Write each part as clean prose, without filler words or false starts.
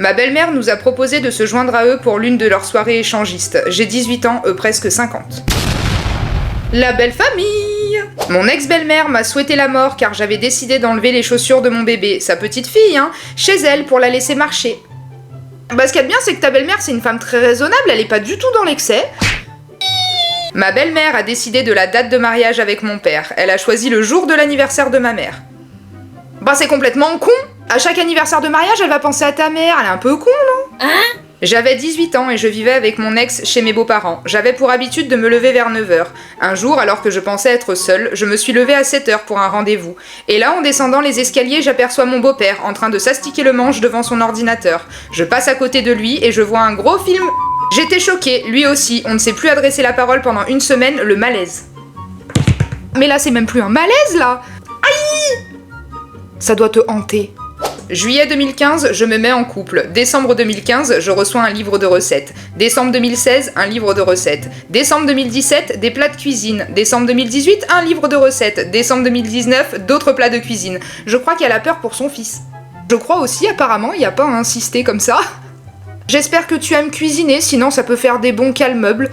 Ma belle-mère nous a proposé de se joindre à eux pour l'une de leurs soirées échangistes. J'ai 18 ans, eux presque 50. La belle famille! Mon ex-belle-mère m'a souhaité la mort car j'avais décidé d'enlever les chaussures de mon bébé, sa petite fille, chez elle pour la laisser marcher. Bah ce qu'il y a de bien c'est que ta belle-mère c'est une femme très raisonnable, elle est pas du tout dans l'excès. Ma belle-mère a décidé de la date de mariage avec mon père. Elle a choisi le jour de l'anniversaire de ma mère. Bah c'est complètement con! À chaque anniversaire de mariage, elle va penser à ta mère, elle est un peu con, non? J'avais 18 ans et je vivais avec mon ex chez mes beaux-parents. J'avais pour habitude de me lever vers 9h. Un jour, alors que je pensais être seule, je me suis levée à 7h pour un rendez-vous. Et là, en descendant les escaliers, j'aperçois mon beau-père en train de s'astiquer le manche devant son ordinateur. Je passe à côté de lui et je vois un gros film. J'étais choquée, lui aussi, on ne s'est plus adressé la parole pendant une semaine, le malaise. Mais là, c'est même plus un malaise, là! Aïe! Ça doit te hanter. Juillet 2015, je me mets en couple. Décembre 2015, je reçois un livre de recettes. Décembre 2016, un livre de recettes. Décembre 2017, des plats de cuisine. Décembre 2018, un livre de recettes. Décembre 2019, d'autres plats de cuisine. Je crois qu'elle a peur pour son fils. Je crois aussi, apparemment, il n'y a pas à insister comme ça. J'espère que tu aimes cuisiner, sinon ça peut faire des bons cale-meubles.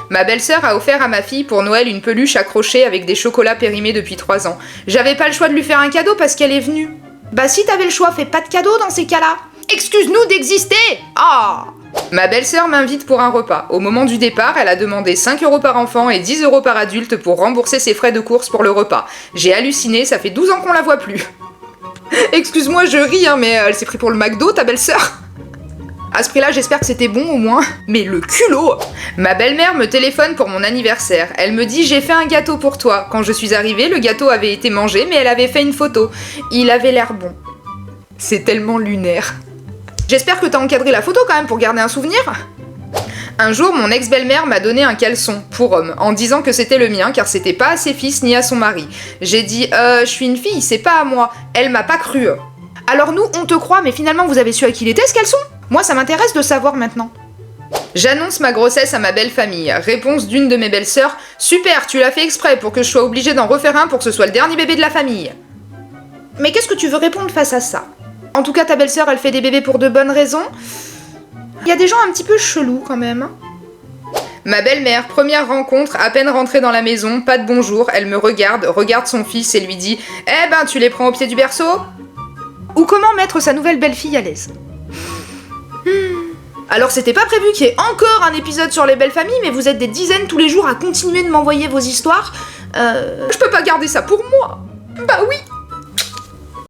Ma belle-sœur a offert à ma fille pour Noël une peluche accrochée avec des chocolats périmés depuis 3 ans. J'avais pas le choix de lui faire un cadeau parce qu'elle est venue. Bah si t'avais le choix, fais pas de cadeau dans ces cas-là. Excuse-nous d'exister. Ah. Ma belle-sœur m'invite pour un repas. Au moment du départ, elle a demandé 5 € par enfant et 10 € par adulte pour rembourser ses frais de course pour le repas. J'ai halluciné, ça fait 12 ans qu'on la voit plus. Excuse-moi, je ris, mais elle s'est pris pour le McDo, ta belle-sœur. À ce prix-là, j'espère que c'était bon au moins. Mais le culot! Ma belle-mère me téléphone pour mon anniversaire. Elle me dit « J'ai fait un gâteau pour toi ». Quand je suis arrivée, le gâteau avait été mangé, mais elle avait fait une photo. Il avait l'air bon. C'est tellement lunaire. J'espère que t'as encadré la photo quand même pour garder un souvenir. Un jour, mon ex-belle-mère m'a donné un caleçon, pour homme, en disant que c'était le mien car c'était pas à ses fils ni à son mari. J'ai dit « je suis une fille, c'est pas à moi ». Elle m'a pas cru. Alors nous, on te croit, mais finalement vous avez su à qui il était ce caleçon? Moi, ça m'intéresse de savoir maintenant. J'annonce ma grossesse à ma belle famille. Réponse d'une de mes belles-sœurs. Super, tu l'as fait exprès pour que je sois obligée d'en refaire un pour que ce soit le dernier bébé de la famille. Mais qu'est-ce que tu veux répondre face à ça? En tout cas, ta belle-sœur, elle fait des bébés pour de bonnes raisons. Il y a des gens un petit peu chelous quand même. Ma belle-mère, première rencontre, à peine rentrée dans la maison, pas de bonjour, elle me regarde son fils et lui dit « Eh ben, tu les prends au pied du berceau ?» Ou comment mettre sa nouvelle belle-fille à l'aise. Alors c'était pas prévu qu'il y ait encore un épisode sur les belles familles, mais vous êtes des dizaines tous les jours à continuer de m'envoyer vos histoires. Je peux pas garder ça pour moi. Bah oui.